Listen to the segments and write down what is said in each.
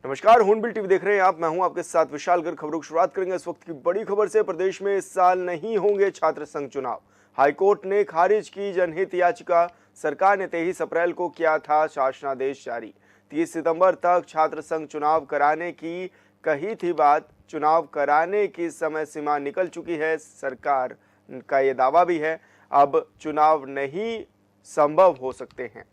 नमस्कार, hornbill TV देख रहे हैं आप। मैं हूं आपके साथ विशाल गर्ग। खबरों की शुरुआत करेंगे इस वक्त की बड़ी खबर से। प्रदेश में इस साल नहीं होंगे छात्र संघ चुनाव। हाईकोर्ट ने खारिज की जनहित याचिका। सरकार ने 23 अप्रैल को किया था शासनादेश जारी। 30 सितंबर तक छात्र संघ चुनाव कराने की कही थी बात। चुनाव कराने की समय सीमा निकल चुकी है। सरकार का ये दावा भी है अब चुनाव नहीं संभव हो सकते हैं।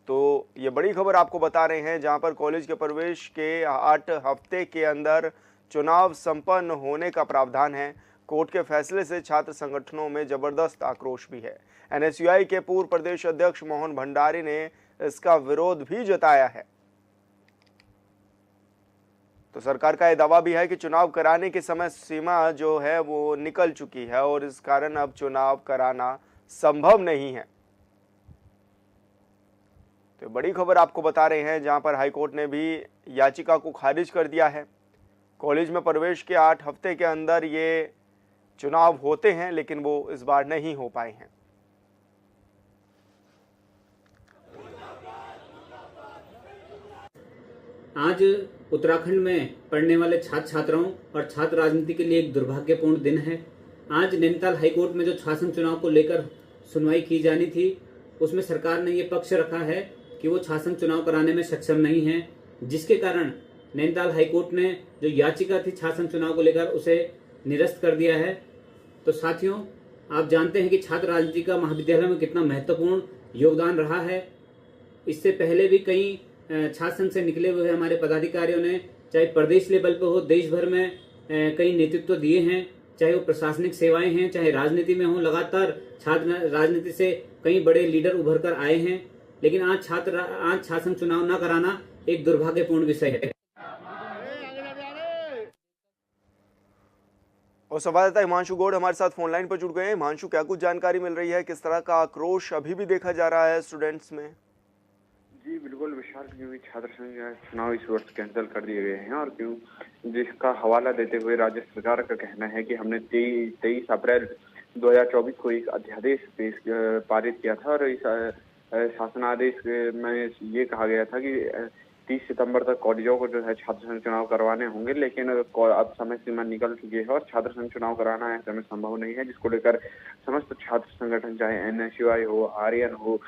तो ये बड़ी खबर आपको बता रहे हैं, जहां पर कॉलेज के प्रवेश के 8 हफ्ते के अंदर चुनाव संपन्न होने का प्रावधान है। कोर्ट के फैसले से छात्र संगठनों में जबरदस्त आक्रोश भी है। एनएसयूआई के पूर्व प्रदेश अध्यक्ष मोहन भंडारी ने इसका विरोध भी जताया है। तो सरकार का यह दावा भी है कि चुनाव कराने की समय सीमा जो है वो निकल चुकी है और इस कारण अब चुनाव कराना संभव नहीं है। तो बड़ी खबर आपको बता रहे हैं, जहां पर हाईकोर्ट ने भी याचिका को खारिज कर दिया है। कॉलेज में प्रवेश के 8 हफ्ते के अंदर ये चुनाव होते हैं, लेकिन वो इस बार नहीं हो पाए हैं। आज उत्तराखंड में पढ़ने वाले छात्र छात्राओं और छात्र राजनीति के लिए एक दुर्भाग्यपूर्ण दिन है। आज नैनीताल हाईकोर्ट में जो शासन चुनाव को लेकर सुनवाई की जानी थी, उसमें सरकार ने ये पक्ष रखा है कि वो शासन चुनाव कराने में सक्षम नहीं है, जिसके कारण नैनीताल हाईकोर्ट ने जो याचिका थी शासन चुनाव को लेकर उसे निरस्त कर दिया है। तो साथियों, आप जानते हैं कि छात्र राजनीति का महाविद्यालय में कितना महत्वपूर्ण योगदान रहा है। इससे पहले भी कई छात्र संघ से निकले हुए हमारे पदाधिकारियों ने, चाहे प्रदेश लेवल पर हो, देश भर में कई नेतृत्व दिए हैं, चाहे वो प्रशासनिक सेवाएं हैं, चाहे राजनीति में हो। लगातार छात्र राजनीति से कई बड़े लीडर उभर कर आए हैं, लेकिन आज शासन चुनाव न कराना एक दुर्भाग्यपूर्ण विषय है। और संवाददाता हिमांशु गौड़ हमारे साथ फोन लाइन पर जुड़ गए हैं। हिमांशु, क्या कुछ जानकारी मिल रही है? किस तरह का आक्रोश अभी भी देखा जा रहा है स्टूडेंट्स में? जी बिल्कुल विशाल, क्योंकि छात्र संघ चुनाव इस वर्ष कैंसिल कर दिए गए हैं और जिसका हवाला देते हुए राज्य सरकार का कहना है कि हमने 23 अप्रैल 2024 को एक अध्यादेश पारित किया था और इस शासनादेश में ये कहा गया था कि 30 सितंबर तक कॉलेजों को जो है छात्र संघ चुनाव करवाने होंगे, लेकिन अब समय सीमा निकल चुकी है और छात्र संघ चुनाव कराना ऐसे में संभव नहीं है, जिसको लेकर समस्त छात्र संगठन, चाहे एनएसयूआई हो, आर्यन हो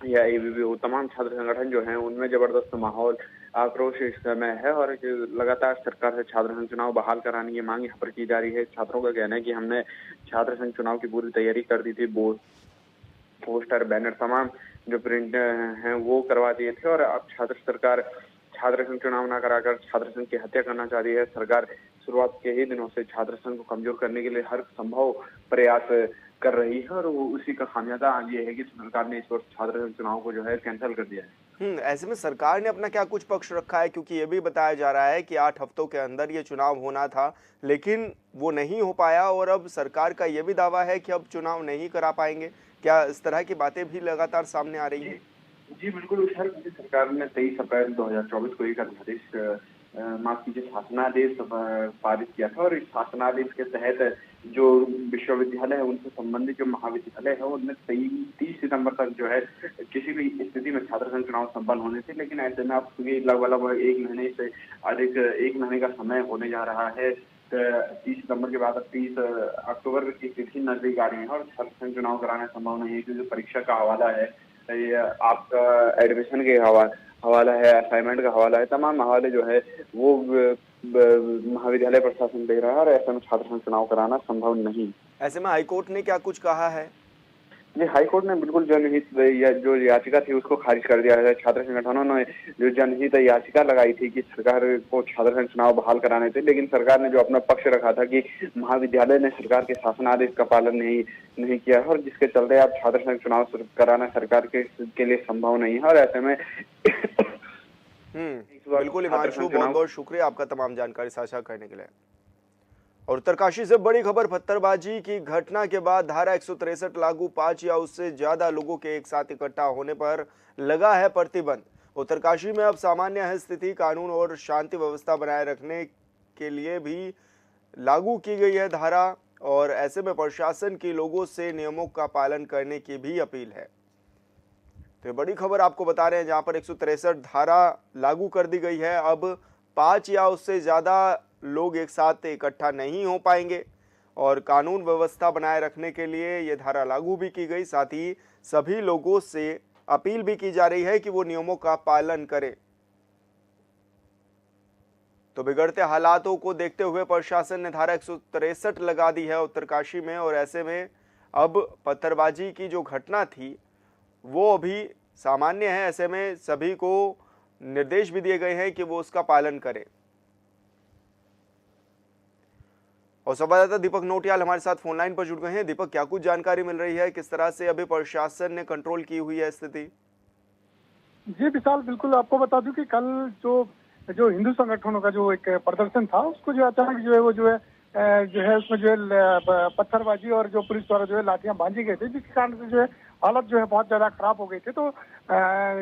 या एबीवी हो, तमाम छात्र संगठन जो हैं उनमें जबरदस्त माहौल, आक्रोश इस समय है और लगातार सरकार से छात्र संघ चुनाव बहाल कराने की मांग यहाँ पर की जा रही है। छात्रों का कहना है कि हमने छात्र संघ चुनाव की पूरी तैयारी कर दी थी, पोस्टर, बैनर, तमाम जो प्रिंट हैं वो करवा दिए थे और अब सरकार छात्र संघ चुनाव न कराकर छात्र संघ की हत्या करना चाह रही है। सरकार शुरुआत के ही दिनों से छात्र संघ को कमजोर करने के लिए हर संभव प्रयास कर रही है और वो उसी का खामियाजा आज ये है कि सरकार ने इस वर्ष छात्र संघ चुनाव को जो है कैंसिल कर दिया है। ऐसे में सरकार ने अपना क्या कुछ पक्ष रखा है? क्योंकि ये भी बताया जा रहा है कि 8 हफ्तों के अंदर ये चुनाव होना था, लेकिन वो नहीं हो पाया और अब सरकार का ये भी दावा है कि अब चुनाव नहीं करा पाएंगे। क्या इस तरह की बातें भी लगातार सामने आ रही हैं? जी बिल्कुल विशाल, सरकार ने 23 अप्रैल 2024 को एक अध्यादेश, माफ कीजिए, शासनादेश पारित किया था और इस शासनादेश के तहत जो विश्वविद्यालय है उनसे संबंधित जो महाविद्यालय है उनमें 30 सितंबर तक जो है किसी भी स्थिति में छात्र संघ चुनाव संपन्न होने थे, लेकिन ऐसे में अब लगभग 1 महीने से अधिक 1 महीने का समय होने जा रहा है। 30 सितंबर के बाद अब 30 अक्टूबर की तिथि नजदीक आ रही है और छात्र संघ चुनाव कराना संभव नहीं है, क्योंकि परीक्षा का हवाला है, ये आपका एडमिशन के हवाला है, असाइनमेंट का हवाला है, तमाम हवाले जो है वो महाविद्यालय प्रशासन दे रहा है और ऐसे में छात्र संघ चुनाव कराना संभव नहीं। ऐसे में हाईकोर्ट ने क्या कुछ कहा है? जी, हाईकोर्ट ने बिल्कुल जनहित जो याचिका थी उसको खारिज कर दिया है। छात्र संगठनों ने जो जनहित याचिका लगाई थी कि सरकार को छात्र संघ चुनाव बहाल कराने थे, लेकिन सरकार ने जो अपना पक्ष रखा था कि महाविद्यालय ने सरकार के शासनादेश का पालन नहीं किया और जिसके चलते अब छात्र संघ चुनाव कराना सरकार के लिए संभव नहीं है और ऐसे में बिल्कुल हिमांशु, बहुत बहुत शुक्रिया आपका तमाम जानकारी साझा करने के लिए। और उत्तरकाशी से बड़ी खबर, पत्थरबाजी की घटना के बाद धारा 163 लागू, 5 या उससे ज्यादा लोगों के एक साथ इकट्ठा होने पर लगा है प्रतिबंध। उत्तरकाशी में अब सामान्य है स्थिति, कानून और शांति व्यवस्था बनाए रखने के लिए भी लागू की गई है धारा और ऐसे में प्रशासन की लोगों से नियमों का पालन करने की भी अपील है। तो ये बड़ी खबर आपको बता रहे हैं, जहां पर 163 धारा लागू कर दी गई है। अब 5 या उससे ज़्यादा लोग एक साथ इकट्ठा नहीं हो पाएंगे और कानून व्यवस्था बनाए रखने के लिए ये धारा लागू भी की गई। साथ ही सभी लोगों से अपील भी की जा रही है कि वो नियमों का पालन करें। तो बिगड़ते हालातों को देखते हुए प्रशासन ने धारा 163 लगा दी है उत्तरकाशी में, और ऐसे में अब पत्थरबाजी की जो घटना थी वो अभी सामान्य है। ऐसे में सभी को निर्देश भी दिए गए हैं कि वो उसका पालन करें। और संवाददाता दीपक नोटियाल हमारे साथ फोन लाइन पर जुड़ गए हैं। दीपक, क्या कुछ जानकारी मिल रही है, किस तरह से अभी प्रशासन ने कंट्रोल की हुई है स्थिति? जी विशाल, बिल्कुल आपको बता दूं कि कल जो हिंदू संगठनों का जो एक प्रदर्शन था, उसको जो अचानक जो है उसमें जो है पत्थरबाजी और जो पुलिस द्वारा जो है लाठियां बांधी गई थी, जिसके कारण से जो है हालत जो है बहुत ज्यादा खराब हो गई थी। तो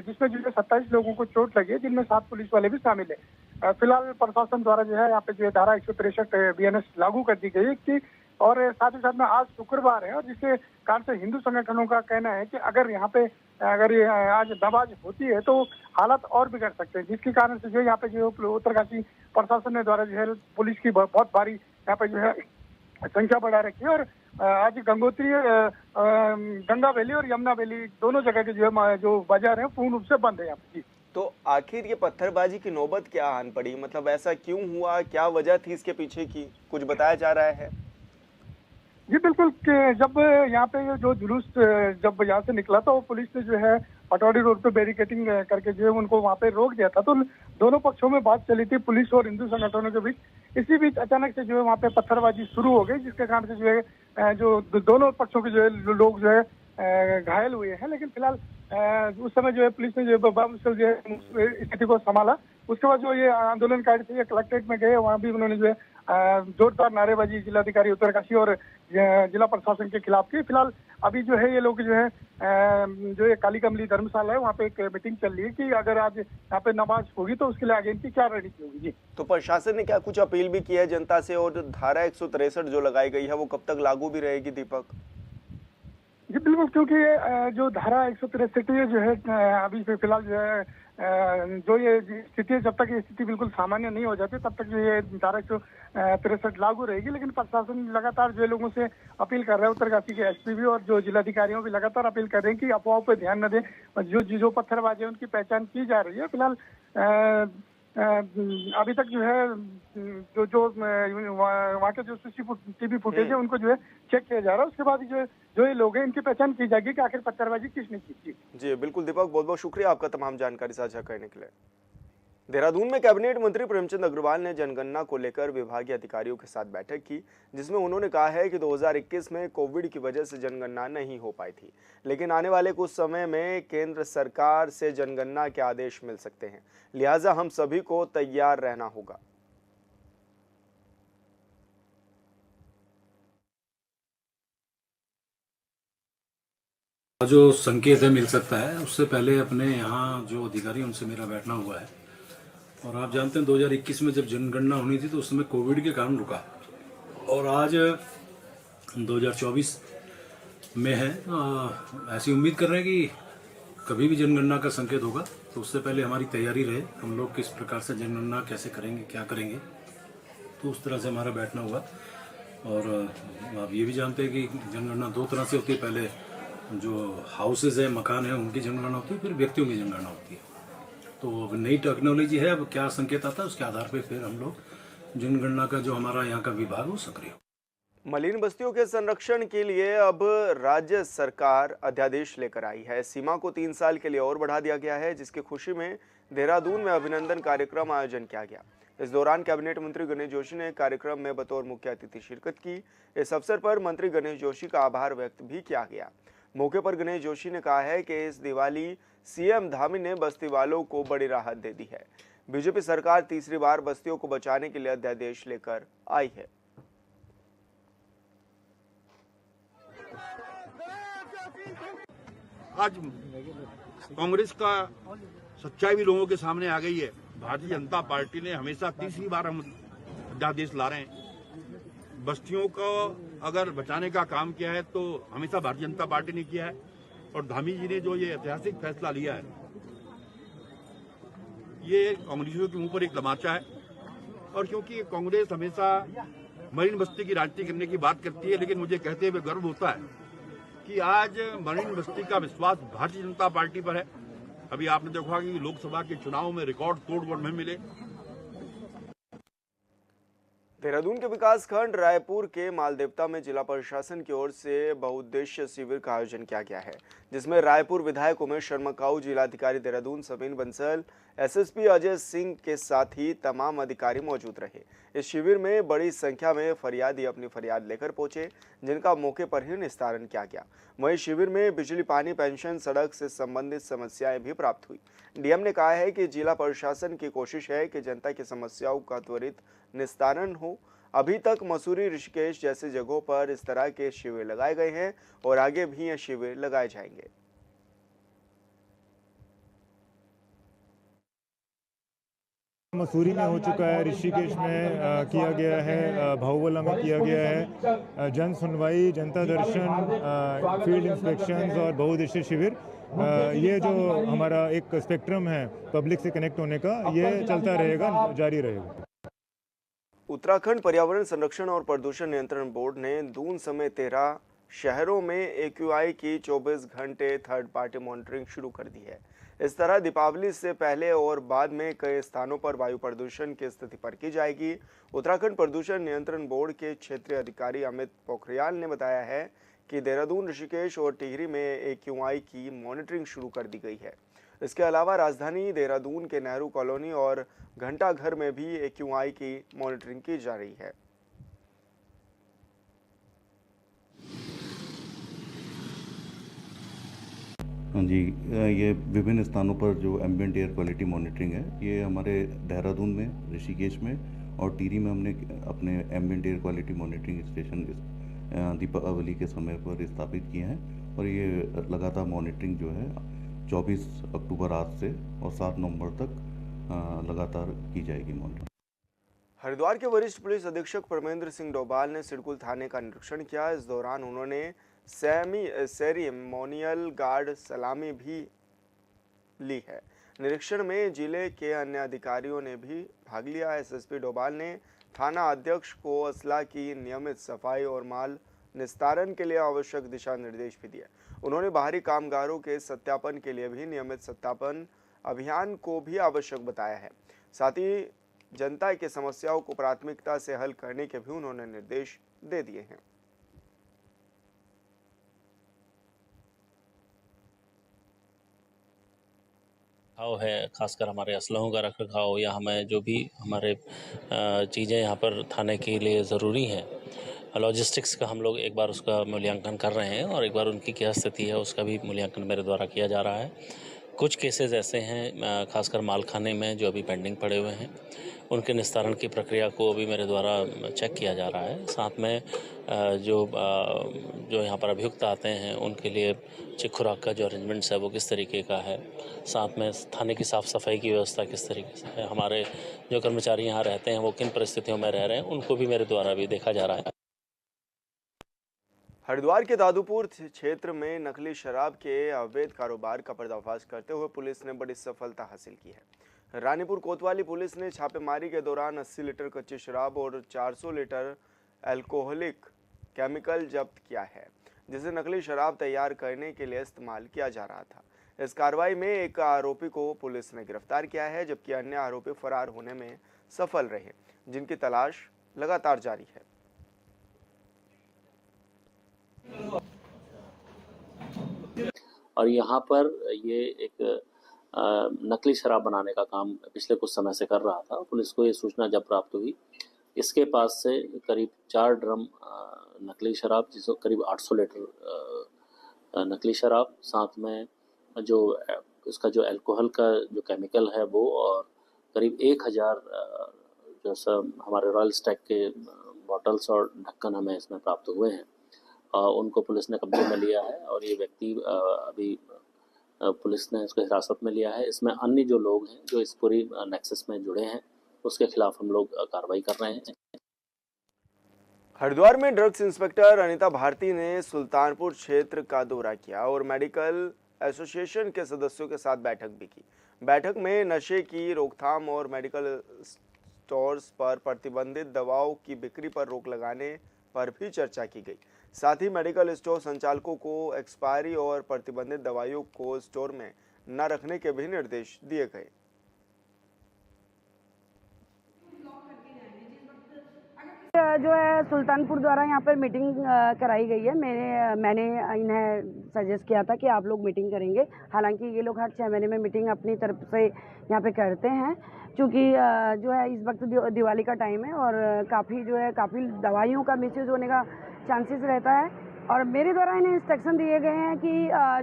जिसमें जो है 27 लोगों को चोट लगी है, जिनमें 7 पुलिस वाले भी शामिल है। फिलहाल प्रशासन द्वारा जो है यहाँ पे जो है धारा 163 BNS लागू कर दी गई है कि, और साथ ही साथ में आज शुक्रवार है, और जिसके कारण से हिंदू संगठनों का कहना है कि अगर यहाँ पे आज नमाज होती है तो हालात और बिगड़ सकते हैं, जिसके कारण से जो यहाँ पे जो उत्तरकाशी प्रशासन ने द्वारा जो है पुलिस की बहुत भारी यहाँ पे जो है संख्या बढ़ा रखी है। और आज गंगोत्री, गंगा वैली और यमुना वैली दोनों जगह के जो बाजार हैं पूर्ण रूप से बंद है यहाँ पे। तो आखिर ये पत्थरबाजी की नौबत क्या आन पड़ी, मतलब ऐसा क्यों हुआ, क्या वजह थी इसके पीछे की, कुछ बताया जा रहा है? जी बिल्कुल, जब यहाँ पे जो जुलूस जब यहाँ से निकला था, वो पुलिस ने जो है पटौड़ी रोड पे बैरिकेटिंग करके जो है उनको वहाँ पे रोक दिया था। तो दोनों पक्षों में बात चली थी, पुलिस और हिंदू संगठनों के बीच। इसी बीच अचानक से जो है वहाँ पे पत्थरबाजी शुरू हो गई, जिसके कारण से जो है जो दोनों पक्षों के जो है लोग जो है घायल हुए हैं। लेकिन फिलहाल उस समय जो है पुलिस ने जो है बामुश्किल जो है स्थिति को संभाला। उसके बाद जो ये आंदोलनकारी थे, ये कलेक्ट्रेट में गए, वहाँ भी उन्होंने जो है जोरदार नारेबाजी जिलाधिकारी उत्तरकाशी और जिला प्रशासन के खिलाफ की। फिलहाल अभी जो है ये लोग जो है जो ये काली कमली धर्मशाला है, वहाँ पे एक मीटिंग चल रही है कि अगर आज यहाँ पे नमाज होगी तो उसके लिए आगे इनकी क्या रणनीति होगी। जी, तो प्रशासन ने क्या कुछ अपील भी की है जनता से, और धारा 163 जो लगाई गई है वो कब तक लागू भी रहेगी दीपक? जी बिल्कुल, क्योंकि जो धारा 163 जो है अभी फिलहाल जो है जो ये स्थिति है, जब तक ये स्थिति बिल्कुल सामान्य नहीं हो जाती तब तक जो ये धारा 163 लागू रहेगी। लेकिन प्रशासन लगातार जो लोगों से अपील कर रहा है, उत्तरकाशी के SP भी और जो जिलाधिकारियों भी लगातार अपील कर रहे हैं कि अफवाहों पर ध्यान न दें, और जो पत्थरबाजी है उनकी पहचान की जा रही है। फिलहाल अभी तक जो है जो वहाँ के जो CCTV फुटेज है उनको जो है चेक किया जा रहा है। उसके बाद जो ये लोग हैं इनकी पहचान की जाएगी कि आखिर पत्थरबाजी किसने की थी। जी बिल्कुल दीपक, बहुत बहुत शुक्रिया आपका तमाम जानकारी साझा करने के लिए। देहरादून में कैबिनेट मंत्री प्रेमचंद अग्रवाल ने जनगणना को लेकर विभागीय अधिकारियों के साथ बैठक की, जिसमें उन्होंने कहा है कि 2021 में कोविड की वजह से जनगणना नहीं हो पाई थी, लेकिन आने वाले कुछ समय में केंद्र सरकार से जनगणना के आदेश मिल सकते हैं, लिहाजा हम सभी को तैयार रहना होगा। जो संकेत है मिल सकता है, उससे पहले अपने यहाँ जो अधिकारी उनसे मेरा बैठना हुआ है। और आप जानते हैं 2021 में जब जनगणना होनी थी तो उस समय कोविड के कारण रुका, और आज 2024 में है। ऐसी उम्मीद कर रहे हैं कि कभी भी जनगणना का संकेत होगा तो उससे पहले हमारी तैयारी रहे, हम लोग किस प्रकार से जनगणना कैसे करेंगे, क्या करेंगे, तो उस तरह से हमारा बैठना हुआ। और आप ये भी जानते हैं कि जनगणना 2 तरह से होती है, पहले जो हाउसेज है, मकान है, उनकी जनगणना होती है, फिर व्यक्तियों की जनगणना होती है। तो अब नई टेक्नोलॉजी है, अब क्या संकेत आता है उसके आधार पर फिर हम लोग जनगणना का जो हमारा यहाँ का विभाग वो सक्रिय। मलिन बस्तियों के संरक्षण के लिए अब राज्य सरकार अध्यादेश लेकर आई है। सीमा को 3 साल के लिए और बढ़ा दिया गया है, जिसकी खुशी में देहरादून में अभिनंदन कार्यक्रम आयोजन किया गया। इस दौरान कैबिनेट मंत्री गणेश जोशी ने कार्यक्रम में बतौर मुख्य अतिथि शिरकत की। इस अवसर पर मंत्री गणेश जोशी का आभार व्यक्त भी किया गया। मौके पर गणेश जोशी ने कहा है कि इस दिवाली CM धामी ने बस्ती वालों को बड़ी राहत दे दी है। बीजेपी सरकार तीसरी बार बस्तियों को बचाने के लिए अध्यादेश लेकर आई है। आज कांग्रेस का सच्चाई भी लोगों के सामने आ गई है। भारतीय जनता पार्टी ने हमेशा तीसरी बार हम अध्यादेश ला रहे हैं। बस्तियों को अगर बचाने का काम किया है तो हमेशा भारतीय जनता पार्टी ने किया है, और धामी जी ने जो ये ऐतिहासिक फैसला लिया है, ये कांग्रेसियों के मुंह पर एक तमाचा है। और क्योंकि कांग्रेस हमेशा मरीन बस्ती की राजनीति करने की बात करती है, लेकिन मुझे कहते हुए गर्व होता है कि आज मरीन बस्ती का विश्वास भारतीय जनता पार्टी पर है। अभी आपने देखा कि लोकसभा के चुनाव में रिकॉर्ड तोड़ वोट में मिले। देहरादून के विकास खंड रायपुर के मालदेवता में जिला प्रशासन की ओर से बहुउद्देश्य शिविर का आयोजन किया गया है, जिसमें रायपुर विधायक उमेश शर्मा काऊ, जिलाधिकारी देहरादून समीन बंसल, एसएसपी अजय सिंह के साथ ही तमाम अधिकारी मौजूद रहे। इस शिविर में बड़ी संख्या में फरियादी अपनी फरियाद लेकर पहुंचे, जिनका मौके पर ही निस्तारण किया गया। वहीं शिविर में बिजली, पानी, पेंशन, सड़क से संबंधित समस्याएं भी प्राप्त हुई। डीएम ने कहा है कि जिला प्रशासन की कोशिश है कि जनता की समस्याओं का त्वरित निस्तारण हो। अभी तक मसूरी, ऋषिकेश जैसी जगहों पर इस तरह के शिविर लगाए गए हैं और आगे भी ये शिविर लगाए जाएंगे। मसूरी में हो चुका है, ऋषिकेश में किया गया है, भाऊवला में किया गया है। जन सुनवाई, जनता दर्शन, फील्ड इंस्पेक्शंस और बहुउद्देशीय शिविर, ये जो हमारा एक स्पेक्ट्रम है पब्लिक से कनेक्ट होने का, ये चलता रहेगा, जारी रहेगा। उत्तराखंड पर्यावरण संरक्षण और प्रदूषण नियंत्रण बोर्ड ने दून समेत 13 शहरों में AQI की 24 घंटे थर्ड पार्टी मॉनिटरिंग शुरू कर दी है। इस तरह दीपावली से पहले और बाद में कई स्थानों पर वायु प्रदूषण की स्थिति पर की जाएगी। उत्तराखंड प्रदूषण नियंत्रण बोर्ड के क्षेत्रीय अधिकारी अमित पोखरियाल ने बताया है कि देहरादून, ऋषिकेश और टिहरी में AQI की मॉनिटरिंग शुरू कर दी गई है। इसके अलावा राजधानी देहरादून के नेहरू कॉलोनी और घंटाघर में भी AQI की मॉनिटरिंग की जा रही है। हाँ जी, ये विभिन्न स्थानों पर जो एम्बिएंट एयर क्वालिटी मॉनिटरिंग है, ये हमारे देहरादून में, ऋषिकेश में और टिहरी में हमने अपने ambient air quality monitoring station Deepawali के समय पर स्थापित किए हैं। और ये लगातार मॉनिटरिंग जो है 24 अक्टूबर आज से और 7 नवंबर तक लगातार की जाएगी मॉनिटरिंग। हरिद्वार के वरिष्ठ पुलिस अधीक्षक परमेंद्र सिंह डोभाल ने सिडकुल थाने का निरीक्षण किया। इस दौरान उन्होंने सेरेमोनियल गार्ड सलामी भी ली है। निरीक्षण में जिले के अन्य अधिकारियों ने भी भाग लिया। एसएसपी डोभाल ने थाना अध्यक्ष को असला की नियमित सफाई और माल निस्तारण के लिए आवश्यक दिशा निर्देश भी दिए। उन्होंने बाहरी कामगारों के सत्यापन के लिए भी नियमित सत्यापन अभियान को भी आवश्यक बताया है। साथ ही जनता की समस्याओं को प्राथमिकता से हल करने के भी उन्होंने निर्देश दे दिए हैं। रखाव है, खासकर हमारे असलहों का रख रखाव या हमें जो भी हमारे चीज़ें यहाँ पर थाने के लिए ज़रूरी हैं, लॉजिस्टिक्स का हम लोग एक बार उसका मूल्यांकन कर रहे हैं और एक बार उनकी क्या स्थिति है उसका भी मूल्यांकन मेरे द्वारा किया जा रहा है। कुछ केसेस ऐसे हैं खासकर मालखाने में जो अभी पेंडिंग पड़े हुए हैं, उनके निस्तारण की प्रक्रिया को अभी मेरे द्वारा चेक किया जा रहा है। साथ में जो यहाँ पर अभियुक्त आते हैं उनके लिए चिक खुराक का जो अरेंजमेंट्स है वो किस तरीके का है, साथ में थाने की साफ़ सफाई की व्यवस्था किस तरीके से है, हमारे जो कर्मचारी यहाँ रहते हैं वो किन परिस्थितियों में रह रहे हैं, उनको भी मेरे द्वारा भी देखा जा रहा है। हरिद्वार के दादूपुर क्षेत्र में नकली शराब के अवैध कारोबार का पर्दाफाश करते हुए पुलिस ने बड़ी सफलता हासिल की है। रानीपुर कोतवाली पुलिस ने छापेमारी के दौरान 80 लीटर कच्ची शराब और 400 लीटर अल्कोहलिक केमिकल जब्त किया है, जिसे नकली शराब तैयार करने के लिए इस्तेमाल किया जा रहा था। इस कार्रवाई में एक आरोपी को पुलिस ने गिरफ्तार किया है, जबकि अन्य आरोपी फरार होने में सफल रहे, जिनकी तलाश लगातार जारी है। और यहाँ पर ये एक नकली शराब बनाने का काम पिछले कुछ समय से कर रहा था। पुलिस को ये सूचना जब प्राप्त हुई, इसके पास से करीब 4 ड्रम नकली शराब, जिसको करीब 800 लीटर नकली शराब, साथ में जो इसका जो अल्कोहल का जो केमिकल है वो, और करीब 1000 जो हमारे रॉयल स्टैग के बॉटल्स और ढक्कन हमें इसमें प्राप्त हुए हैं। उनको पुलिस ने कब्जे में लिया है और ये व्यक्ति अभी पुलिस ने इसको हिरासत में लिया है। इसमें अन्य जो लोग हैं जो इस पूरी नेक्सस में जुड़े हैं उसके खिलाफ हम लोग कार्रवाई कर रहे हैं। हरिद्वार में ड्रग्स इंस्पेक्टर अनीता भारती ने सुल्तानपुर क्षेत्र का दौरा किया और मेडिकल एसोसिएशन के सदस्यों के साथ बैठक भी की। बैठक में नशे की रोकथाम और मेडिकल स्टोर्स पर प्रतिबंधित दवाओं की बिक्री पर रोक लगाने पर भी चर्चा की गई। साथ ही मेडिकल स्टोर संचालकों को एक्सपायरी और प्रतिबंधित दवाइयों को स्टोर में न रखने के भी निर्देश दिए गए। जो है सुल्तानपुर द्वारा यहाँ पर मीटिंग कराई गई है। मैंने इन्हें सजेस्ट किया था कि आप लोग मीटिंग करेंगे। हालांकि ये लोग हर 6 महीने में मीटिंग अपनी तरफ से यहाँ पे करते हैं, क्योंकि जो है इस वक्त दिवाली का टाइम है और काफ़ी दवाइयों का मिसयूज होने का चांसेस रहता है। और मेरे द्वारा इन्हें इंस्ट्रक्शन दिए गए हैं कि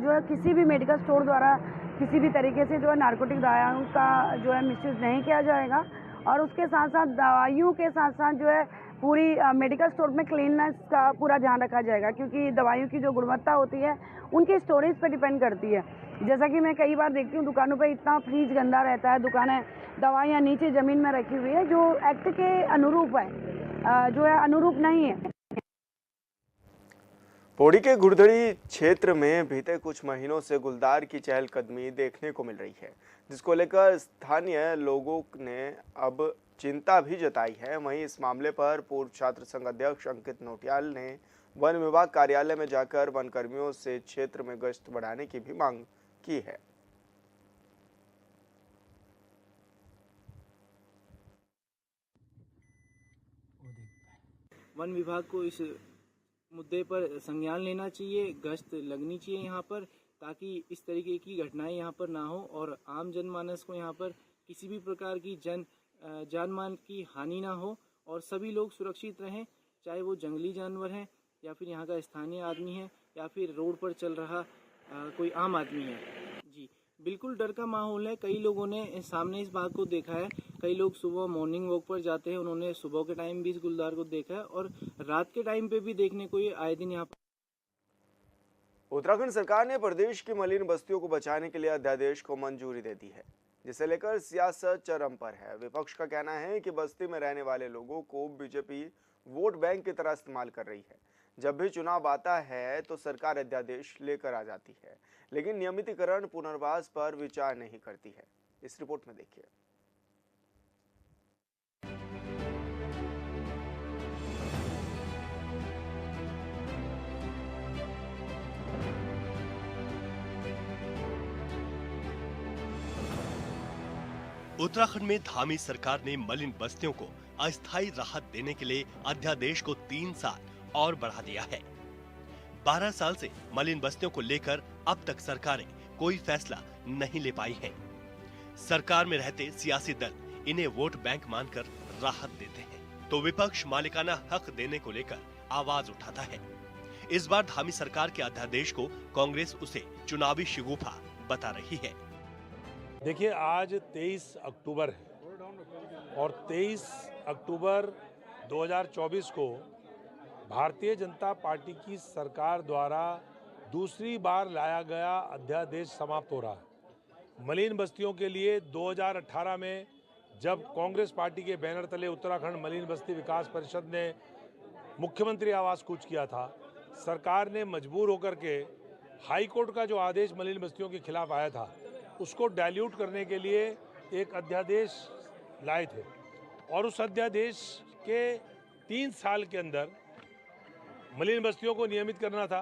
जो है किसी भी मेडिकल स्टोर द्वारा किसी भी तरीके से जो है नारकोटिक दवाइयों का जो है मिसयूज नहीं किया जाएगा। और उसके साथ साथ दवाइयों के साथ साथ जो है पूरी मेडिकल स्टोर में क्लीननेस का पूरा ध्यान रखा जाएगा, क्योंकि दवाइयों की जो गुणवत्ता होती है उनकी स्टोरेज पर डिपेंड करती है। जैसा कि मैं कई बार देखती हूँ दुकानों पे इतना फ्रिज गंदा रहता है, दुकानें दवाइयाँ नीचे ज़मीन में रखी हुई है, जो एक्ट के अनुरूप है, जो है अनुरूप नहीं है। पौड़ी के घुड़दड़ी क्षेत्र में बीते कुछ महीनों से गुलदार की चहलकदमी देखने को मिल रही है, जिसको लेकर स्थानीय लोगों ने अब चिंता भी जताई है। वहीं इस मामले पर पूर्व छात्र संघ अध्यक्ष अंकित नोटियाल ने वन विभाग कार्यालय में जाकर वन कर्मियों से क्षेत्र में गश्त बढ़ाने की भी मांग की है। वन विभाग को इस मुद्दे पर संज्ञान लेना चाहिए, गश्त लगनी चाहिए यहाँ पर, ताकि इस तरीके की घटनाएं यहाँ पर ना हो और आम जनमानस को यहाँ पर किसी भी प्रकार की जान मान की हानि ना हो और सभी लोग सुरक्षित रहें, चाहे वो जंगली जानवर हैं या फिर यहाँ का स्थानीय आदमी है या फिर रोड पर चल रहा कोई आम आदमी है। जी बिल्कुल डर का माहौल है। कई लोगों ने सामने इस बात को देखा है, कई लोग सुबह मॉर्निंग वॉक पर जाते हैं, उन्होंने सुबह के टाइम भी इस गुलदार को देखा है और रात के टाइम पे भी देखने को ये आए दिन यहाँ पर। उत्तराखंड सरकार ने प्रदेश की मलिन बस्तियों को बचाने के लिए अध्यादेश को मंजूरी दे दी है, जिसे लेकर सियासत चरम पर है। विपक्ष का कहना है कि बस्ती में रहने वाले लोगों को बीजेपी वोट बैंक की तरह इस्तेमाल कर रही है। जब भी चुनाव आता है तो सरकार अध्यादेश लेकर आ जाती है, लेकिन नियमितीकरण पुनर्वास पर विचार नहीं करती है। इस रिपोर्ट में देखिए। उत्तराखंड में धामी सरकार ने मलिन बस्तियों को अस्थायी राहत देने के लिए अध्यादेश को 3 साल और बढ़ा दिया है। 12 साल से मलिन बस्तियों को लेकर अब तक सरकारें कोई फैसला नहीं ले पाई हैं। सरकार में रहते सियासी दल इन्हें वोट बैंक मानकर राहत देते हैं, तो विपक्ष मालिकाना हक देने को लेकर आवाज उठाता है। इस बार धामी सरकार के अध्यादेश को कांग्रेस उसे चुनावी शिगुफा बता रही है। देखिए, आज 23 अक्टूबर है और 23 अक्टूबर 2024 को भारतीय जनता पार्टी की सरकार द्वारा दूसरी बार लाया गया अध्यादेश समाप्त हो रहा है। मलिन बस्तियों के लिए 2018 में जब कांग्रेस पार्टी के बैनर तले उत्तराखंड मलिन बस्ती विकास परिषद ने मुख्यमंत्री आवास कूच किया था, सरकार ने मजबूर होकर के हाई कोर्ट का जो आदेश मलिन बस्तियों के खिलाफ आया था उसको डाइल्यूट करने के लिए एक अध्यादेश लाए थे और उस अध्यादेश के 3 साल के अंदर मलिन बस्तियों को नियमित करना था।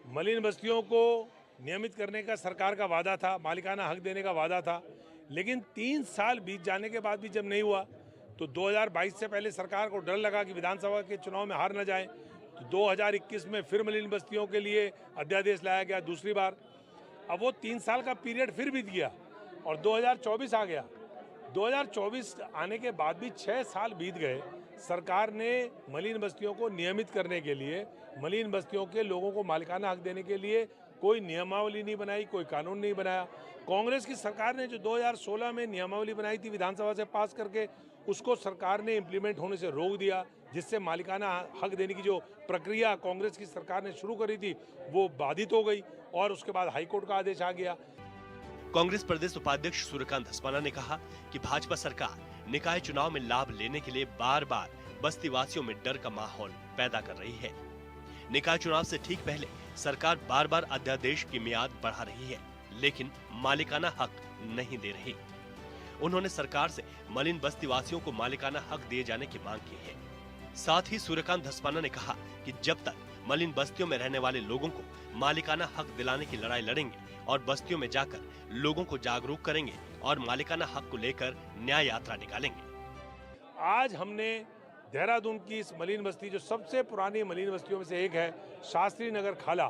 मलिन बस्तियों को नियमित करने का सरकार का वादा था, मालिकाना हक देने का वादा था, लेकिन 3 साल बीत जाने के बाद भी जब नहीं हुआ तो 2022 से पहले सरकार को डर लगा कि विधानसभा के चुनाव में हार न जाए, तो 2021 में फिर मलिन बस्तियों के लिए अध्यादेश लाया गया दूसरी बार। अब वो 3 साल का पीरियड फिर बीत गया और 2024 आ गया। 2024 आने के बाद भी 6 साल बीत गए। सरकार ने मलिन बस्तियों को नियमित करने के लिए, मलिन बस्तियों के लोगों को मालिकाना हक देने के लिए कोई नियमावली नहीं बनाई, कोई कानून नहीं बनाया। कांग्रेस की सरकार ने जो 2016 में नियमावली बनाई थी विधानसभा से पास करके, उसको सरकार ने इम्प्लीमेंट होने से रोक दिया, जिससे मालिकाना हक देने की जो प्रक्रिया कांग्रेस की सरकार ने शुरू करी थी वो बाधित हो गई और उसके बाद हाईकोर्ट का आदेश आ गया। कांग्रेस प्रदेश उपाध्यक्ष सूर्यकांत धस्माना ने कहा कि भाजपा सरकार निकाय चुनाव में लाभ लेने के लिए बार बार बस्ती वासियों में डर का माहौल पैदा कर रही है। निकाय चुनाव से ठीक पहले सरकार बार बार अध्यादेश की मियाद बढ़ा रही है, लेकिन मालिकाना हक नहीं दे रही। उन्होंने सरकार से मलिन बस्ती वासियों को मालिकाना हक दिए जाने की मांग की है। साथ ही सूर्यकांत धस्माना ने कहा कि जब तक मलिन बस्तियों में रहने वाले लोगों को मालिकाना हक दिलाने की लड़ाई लड़ेंगे और बस्तियों में जाकर लोगों को जागरूक करेंगे और मालिकाना हक को लेकर न्याय यात्रा निकालेंगे। आज हमने देहरादून की इस मलिन बस्ती, जो सबसे पुरानी मलिन बस्तियों में से एक है, शास्त्री नगर खाला,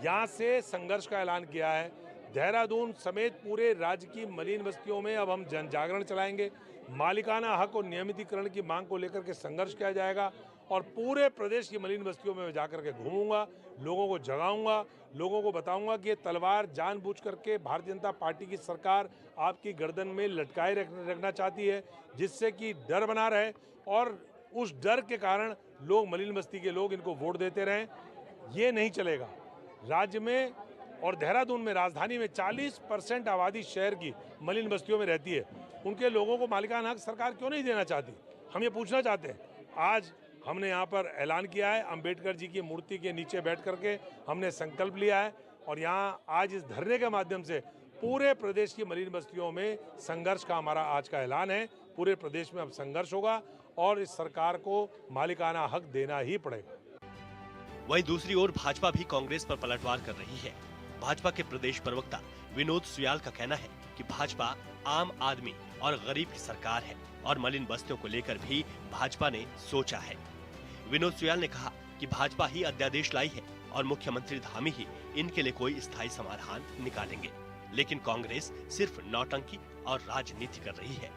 यहाँ से संघर्ष का ऐलान किया है। देहरादून समेत पूरे राज्य की मलिन बस्तियों में अब हम जन जागरण चलाएंगे। मालिकाना हक और नियमितीकरण की मांग को लेकर के संघर्ष किया जाएगा और पूरे प्रदेश की मलिन बस्तियों में मैं जाकर के घूमूंगा, लोगों को जगाऊंगा, लोगों को बताऊंगा कि ये तलवार जानबूझ करके भारतीय जनता पार्टी की सरकार आपकी गर्दन में लटकाए रखना चाहती है, जिससे कि डर बना रहे और उस डर के कारण लोग, मलिन बस्ती के लोग इनको वोट देते रहें। ये नहीं चलेगा। राज्य में और देहरादून में, राजधानी में 40% आबादी शहर की मलिन बस्तियों में रहती है। उनके लोगों को मालिकाना हक सरकार क्यों नहीं देना चाहती? हम ये पूछना चाहते हैं। आज हमने यहाँ पर ऐलान किया है, अंबेडकर जी की मूर्ति के नीचे बैठ करके हमने संकल्प लिया है और यहाँ आज इस धरने के माध्यम से पूरे प्रदेश की मलिन बस्तियों में संघर्ष का हमारा आज का ऐलान है। पूरे प्रदेश में अब संघर्ष होगा और इस सरकार को मालिकाना हक देना ही पड़ेगा। वहीं दूसरी ओर भाजपा भी कांग्रेस पर पलटवार कर रही है। भाजपा के प्रदेश प्रवक्ता विनोद सुयाल का कहना है कि भाजपा आम आदमी और गरीब की सरकार है और मलिन बस्तियों को लेकर भी भाजपा ने सोचा है। विनोद सुयाल ने कहा कि भाजपा ही अध्यादेश लाई है और मुख्यमंत्री धामी ही इनके लिए कोई स्थायी समाधान निकालेंगे, लेकिन कांग्रेस सिर्फ नौटंकी और राजनीति कर रही है।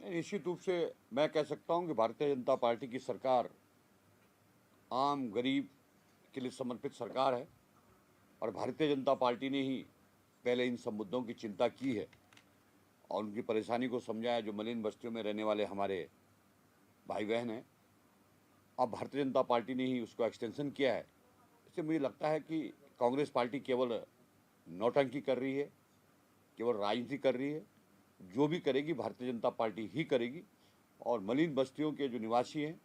निश्चित रूप से मैं कह सकता हूं कि भारतीय जनता पार्टी की सरकार आम गरीब के लिए समर्पित सरकार है और भारतीय जनता पार्टी ने ही पहले इन सब मुद्दों की चिंता की है और उनकी परेशानी को समझा है। जो मलिन बस्तियों में रहने वाले हमारे भाई बहन हैं, अब भारतीय जनता पार्टी ने ही उसको एक्सटेंशन किया है। इससे मुझे लगता है कि कांग्रेस पार्टी केवल नौटंकी कर रही है, केवल राजनीति कर रही है। जो भी करेगी भारतीय जनता पार्टी ही करेगी और मलिन बस्तियों के जो निवासी हैं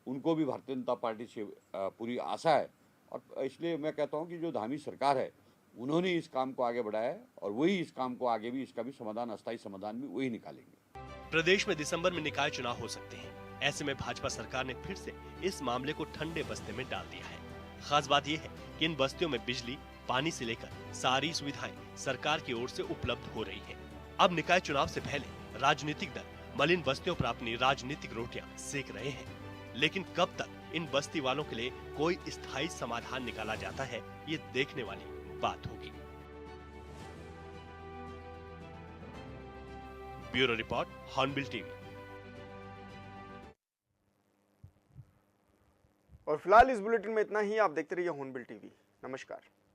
उनको भी भारतीय जनता पार्टी से पूरी आशा है और इसलिए मैं कहता हूं कि जो धामी सरकार है उन्होंने इस काम को आगे बढ़ाया है और वही इस काम को आगे भी, इसका भी समाधान, अस्थायी समाधान भी वही निकालेंगे। प्रदेश में दिसंबर में निकाय चुनाव हो सकते हैं। ऐसे में भाजपा सरकार ने फिर से इस मामले को ठंडे बस्ते में डाल दिया है। खास बात यह है कि इन बस्तियों में बिजली, पानी से लेकर सारी सुविधाएं सरकार की ओर से उपलब्ध हो रही है। अब निकाय चुनाव से पहले राजनीतिक दल मलिन बस्तियों पर अपनी राजनीतिक रोटियां सेक रहे हैं, लेकिन कब तक इन बस्ती वालों के लिए कोई स्थायी समाधान निकाला जाता है, ये देखने वाली बात होगी। Bureau report, hornbill TV. और फिलहाल इस बुलेटिन में इतना ही। आप देखते रहिए हॉर्नबिल टीवी। नमस्कार।